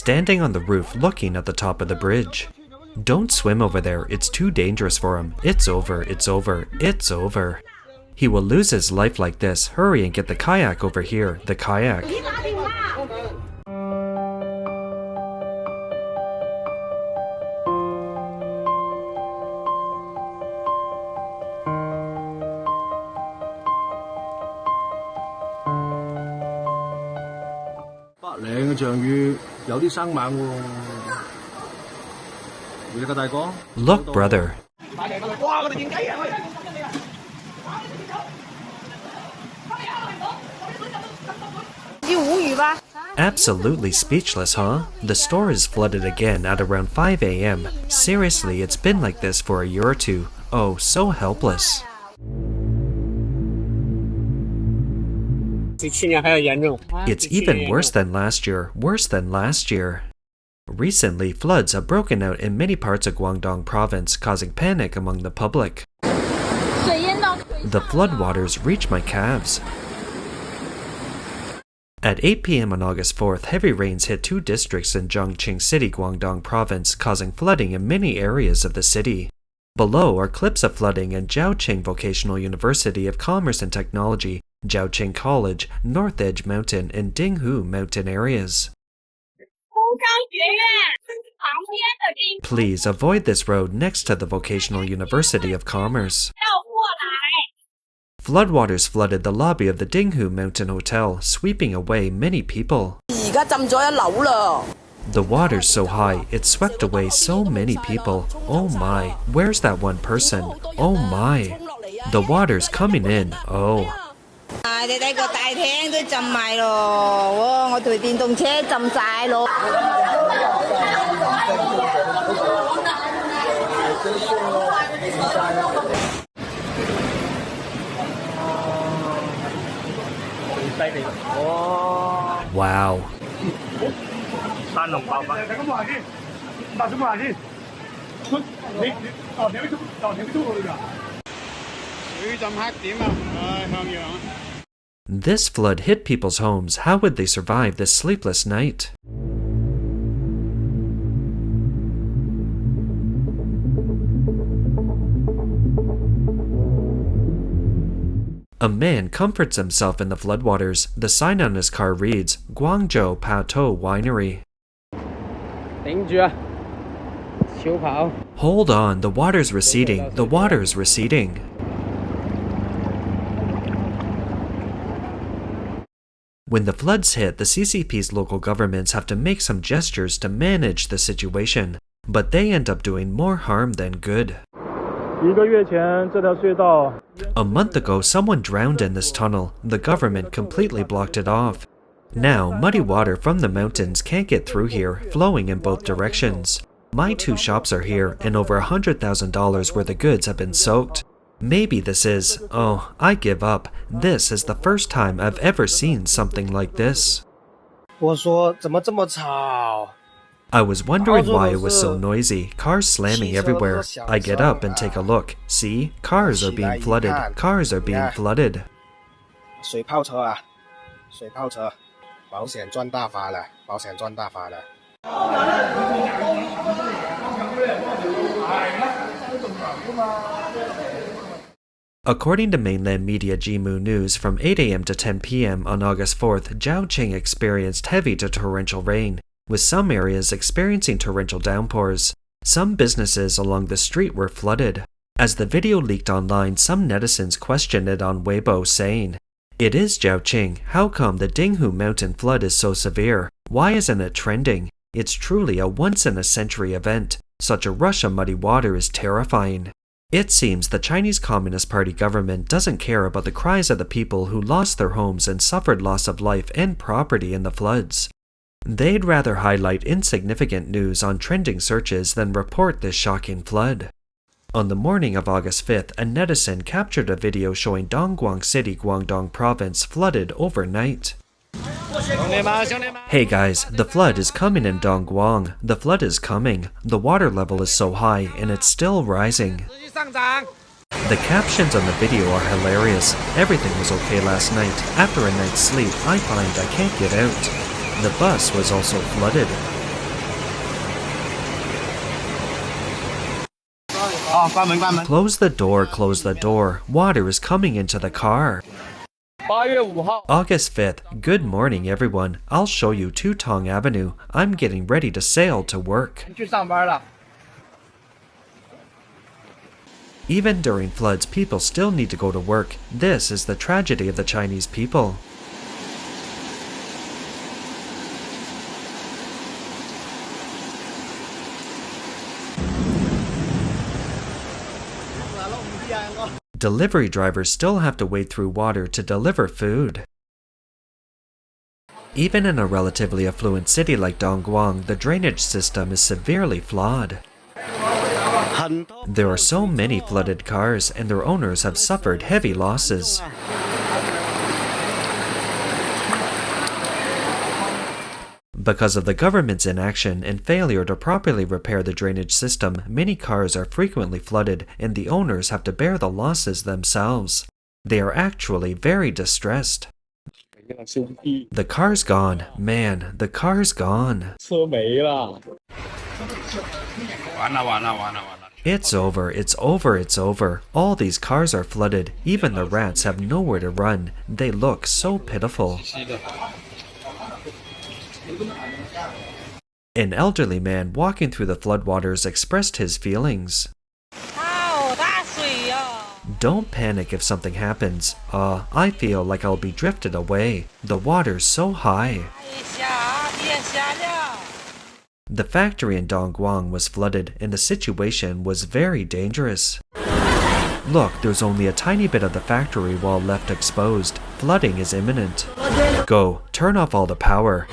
standing on the roof looking at the top of the bridge. Don't swim over there, it's too dangerous for him. It's over, it's over, it's over. He will lose his life like this. Hurry and get the kayak over here, the kayak. Look, brother. Absolutely speechless, huh? The store is flooded again at around 5 a.m. Seriously, it's been like this for a year or two. Oh, so helpless. It's even worse than last year, worse than last year. Recently, floods have broken out in many parts of Guangdong Province, causing panic among the public. The floodwaters reach my calves. At 8 p.m. on August 4th, heavy rains hit two districts in Zhaoqing City, Guangdong Province, causing flooding in many areas of the city. Below are clips of flooding in Zhaoqing Vocational University of Commerce and Technology, Zhaoqing College, North Edge Mountain, and Dinghu Mountain areas. Please avoid this road next to the Vocational University of Commerce. Floodwaters flooded the lobby of the Dinghu Mountain Hotel, sweeping away many people. The water's so high, it swept away so many people. Oh my, where's that one person? Oh my. The water's coming in, oh. Wow. This flood hit people's homes. How would they survive this sleepless night? A man comforts himself in the floodwaters. The sign on his car reads, Guangzhou Paotou Winery. Hold on, the water's receding. The water's receding. When the floods hit, the CCP's local governments have to make some gestures to manage the situation, but they end up doing more harm than good. A month ago, someone drowned in this tunnel. The government completely blocked it off. Now, muddy water from the mountains can't get through here, flowing in both directions. My two shops are here, and over $100,000 worth of goods have been soaked. Maybe this is, oh, I give up. This is the first time I've ever seen something like this. I was wondering why it was so noisy. Cars slamming everywhere. I get up and take a look. See? Cars are being flooded. Cars are being flooded. According to mainland media Jimu News, from 8 a.m. to 10 p.m. on August 4th, Zhaoqing experienced heavy to torrential rain, with some areas experiencing torrential downpours. Some businesses along the street were flooded. As the video leaked online, some netizens questioned it on Weibo, saying, "It is Zhaoqing. How come the Dinghu Mountain flood is so severe? Why isn't it trending? It's truly a once-in-a-century event. Such a rush of muddy water is terrifying." It seems the Chinese Communist Party government doesn't care about the cries of the people who lost their homes and suffered loss of life and property in the floods. They'd rather highlight insignificant news on trending searches than report this shocking flood. On the morning of August 5th, a netizen captured a video showing Guang City, Guangdong Province flooded overnight. Hey guys, the flood is coming in Dongguang. The flood is coming. The water level is so high and it's still rising. The captions on the video are hilarious. Everything was okay last night. After a night's sleep, I find I can't get out. The bus was also flooded. Close the door. Water is coming into the car. August 5th. Good morning, everyone. I'll show you Tutong Avenue. I'm getting ready to sail to work. Even during floods, people still need to go to work. This is the tragedy of the Chinese people. Delivery drivers still have to wade through water to deliver food. Even in a relatively affluent city like Dongguan, the drainage system is severely flawed. There are so many flooded cars, and their owners have suffered heavy losses. Because of the government's inaction and failure to properly repair the drainage system, many cars are frequently flooded, and the owners have to bear the losses themselves. They are actually very distressed. The car's gone. Man, the car's gone. It's over. All these cars are flooded. Even the rats have nowhere to run. They look so pitiful. An elderly man walking through the floodwaters expressed his feelings. Don't panic if something happens. I feel like I'll be drifted away. The water's so high. The factory in Dongguan was flooded, and the situation was very dangerous. Look, there's only a tiny bit of the factory wall left exposed. Flooding is imminent. Go, turn off all the power.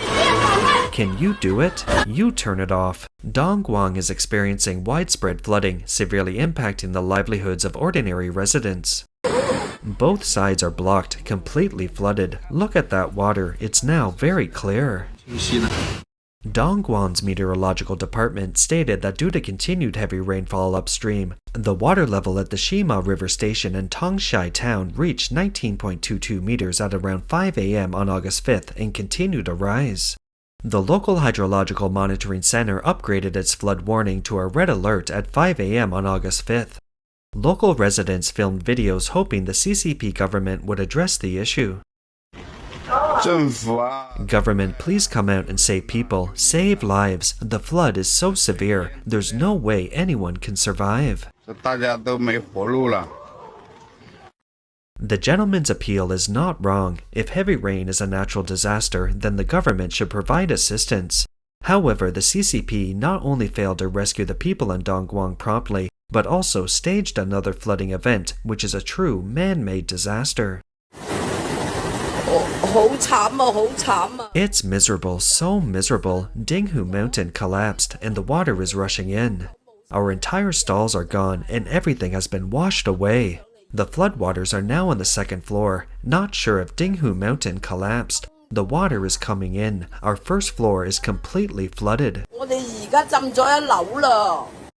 Can you do it? You turn it off. Dongguan is experiencing widespread flooding, severely impacting the livelihoods of ordinary residents. Both sides are blocked, completely flooded. Look at that water, it's now very clear. Dongguan's meteorological department stated that due to continued heavy rainfall upstream, the water level at the Shima River Station in Tongshai town reached 19.22 meters at around 5 a.m. on August 5th and continued to rise. The local hydrological monitoring center upgraded its flood warning to a red alert at 5 a.m. on August 5th. Local residents filmed videos hoping the CCP government would address the issue. Government, please come out and save people, save lives. The flood is so severe, there's no way anyone can survive. The gentleman's appeal is not wrong. If heavy rain is a natural disaster, then the government should provide assistance. However, the CCP not only failed to rescue the people in Dongguan promptly, but also staged another flooding event, which is a true man-made disaster. It's miserable, so miserable. Dinghu Mountain collapsed, and the water is rushing in. Our entire stalls are gone, and everything has been washed away. The floodwaters are now on the second floor. Not sure if Dinghu Mountain collapsed. The water is coming in. Our first floor is completely flooded.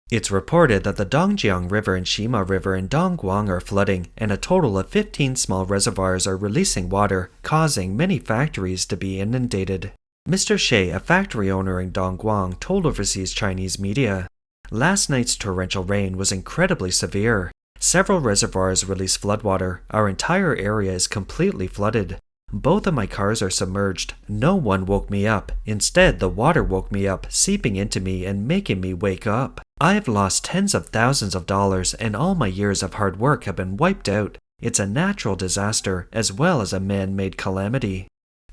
It's reported that the Dongjiang River and Shima River in Dongguan are flooding, and a total of 15 small reservoirs are releasing water, causing many factories to be inundated. Mr. Shea, a factory owner in Dongguan, told overseas Chinese media, "Last night's torrential rain was incredibly severe. Several reservoirs release floodwater. Our entire area is completely flooded. Both of my cars are submerged. No one woke me up. Instead, the water woke me up, seeping into me and making me wake up. I've lost tens of thousands of dollars, and all my years of hard work have been wiped out. It's a natural disaster, as well as a man-made calamity."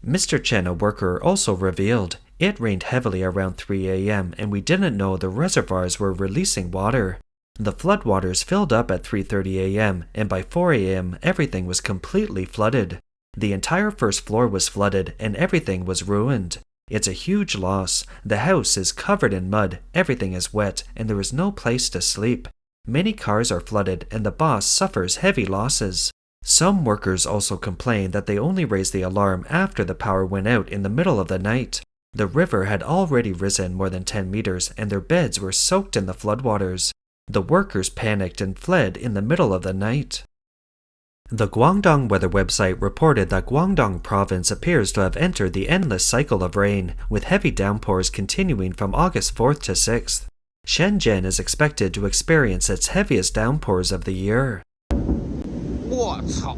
Mr. Chen, a worker, also revealed, "It rained heavily around 3 a.m., and we didn't know the reservoirs were releasing water. The floodwaters filled up at 3:30 a.m., and by 4 a.m., everything was completely flooded. The entire first floor was flooded, and everything was ruined. It's a huge loss. The house is covered in mud, everything is wet, and there is no place to sleep. Many cars are flooded, and the boss suffers heavy losses." Some workers also complained that they only raised the alarm after the power went out in the middle of the night. The river had already risen more than 10 meters, and their beds were soaked in the floodwaters. The workers panicked and fled in the middle of the night. The Guangdong weather website reported that Guangdong Province appears to have entered the endless cycle of rain, with heavy downpours continuing from August 4th to 6th. Shenzhen is expected to experience its heaviest downpours of the year. 我操！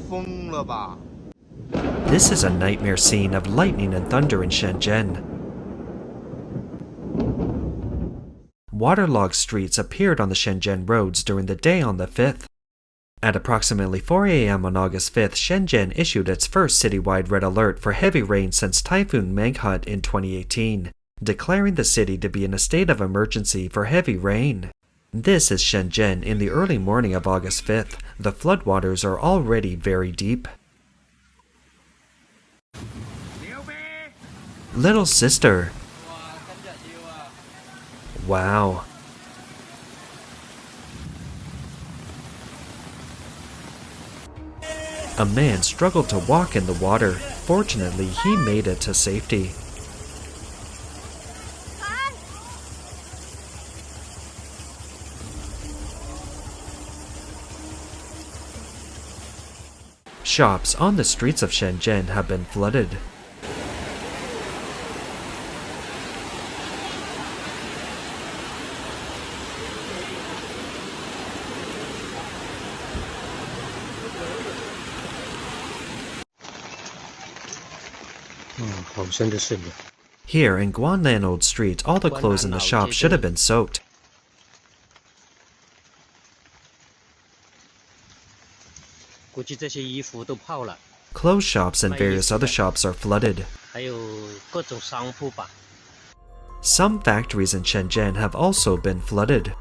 疯了吧！ This is a nightmare scene of lightning and thunder in Shenzhen. Waterlog streets appeared on the Shenzhen roads during the day on the 5th. At approximately 4 a.m. on August 5th, Shenzhen issued its first citywide red alert for heavy rain since Typhoon Mangkhut in 2018, declaring the city to be in a state of emergency for heavy rain. This is Shenzhen in the early morning of August 5th. The floodwaters are already very deep. Little sister. Wow. A man struggled to walk in the water. Fortunately, he made it to safety. Shops on the streets of Shenzhen have been flooded. Here in Guangdong Old Street, all the clothes in the shop should have been soaked. Clothes shops and various other shops are flooded. Some factories in Shenzhen have also been flooded.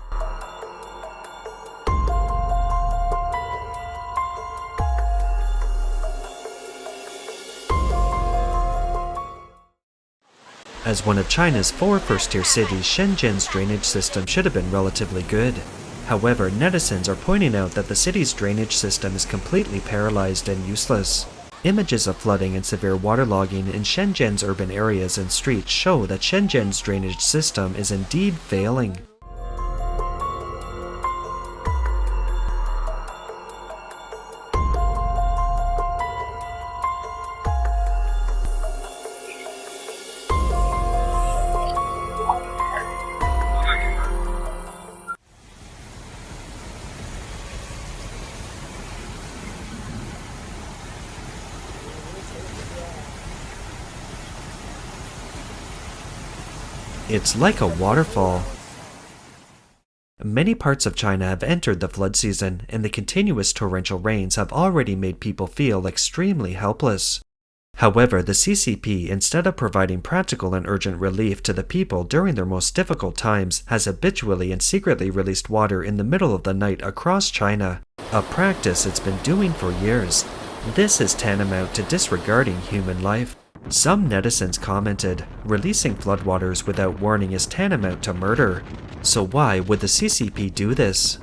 As one of China's 4 first-tier cities, Shenzhen's drainage system should have been relatively good. However, netizens are pointing out that the city's drainage system is completely paralyzed and useless. Images of flooding and severe waterlogging in Shenzhen's urban areas and streets show that Shenzhen's drainage system is indeed failing. It's like a waterfall. Many parts of China have entered the flood season, and the continuous torrential rains have already made people feel extremely helpless. However, the CCP, instead of providing practical and urgent relief to the people during their most difficult times, has habitually and secretly released water in the middle of the night across China, a practice it's been doing for years. This is tantamount to disregarding human life. Some netizens commented, releasing floodwaters without warning is tantamount to murder. So why would the CCP do this?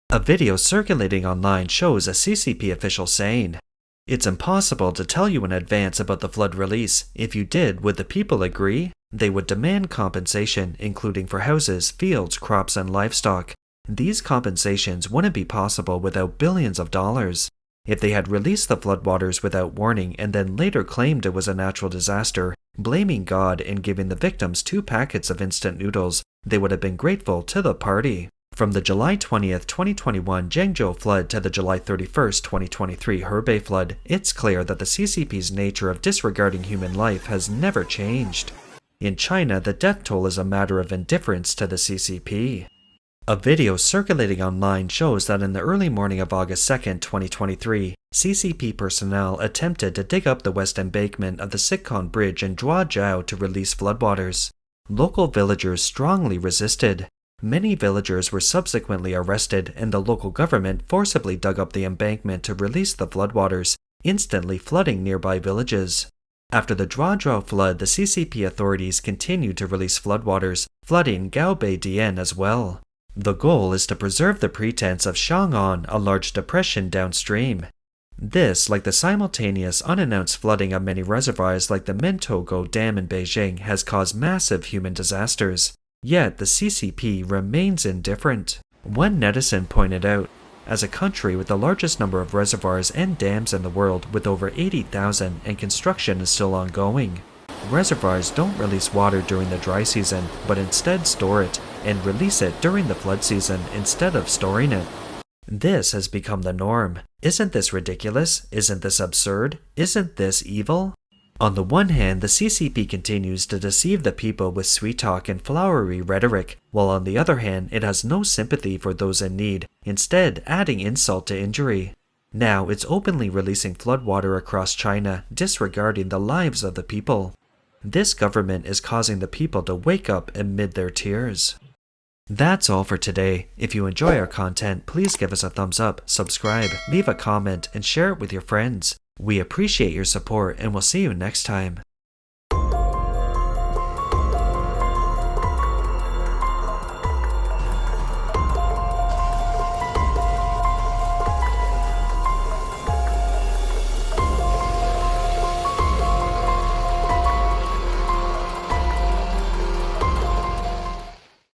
A video circulating online shows a CCP official saying, "It's impossible to tell you in advance about the flood release. If you did, would the people agree? They would demand compensation, including for houses, fields, crops, and livestock. These compensations wouldn't be possible without billions of dollars. If they had released the floodwaters without warning and then later claimed it was a natural disaster, blaming God and giving the victims 2 packets of instant noodles, they would have been grateful to the party." From the July 20th, 2021 Zhengzhou flood to the July 31st, 2023 Hebei flood, it's clear that the CCP's nature of disregarding human life has never changed. In China, the death toll is a matter of indifference to the CCP. A video circulating online shows that in the early morning of August 2nd, 2023, CCP personnel attempted to dig up the west embankment of the Sitkon Bridge in Zhuajiao to release floodwaters. Local villagers strongly resisted. Many villagers were subsequently arrested, and the local government forcibly dug up the embankment to release the floodwaters, instantly flooding nearby villages. After the Zhuajiao flood, the CCP authorities continued to release floodwaters, flooding Gaobei-Dian as well. The goal is to preserve the pretense of Chang'an, a large depression downstream. This, like the simultaneous unannounced flooding of many reservoirs like the Mentogo Dam in Beijing, has caused massive human disasters. Yet the CCP remains indifferent. One netizen pointed out, As a country with the largest number of reservoirs and dams in the world with over 80,000 and construction is still ongoing. Reservoirs don't release water during the dry season, but instead store it, and release it during the flood season instead of storing it. This has become the norm. Isn't this ridiculous? Isn't this absurd? Isn't this evil? On the one hand, the CCP continues to deceive the people with sweet talk and flowery rhetoric, while on the other hand, it has no sympathy for those in need, instead adding insult to injury. Now, it's openly releasing floodwater across China, disregarding the lives of the people. This government is causing the people to wake up amid their tears. That's all for today. If you enjoy our content, please give us a thumbs up, subscribe, leave a comment, and share it with your friends. We appreciate your support and we'll see you next time.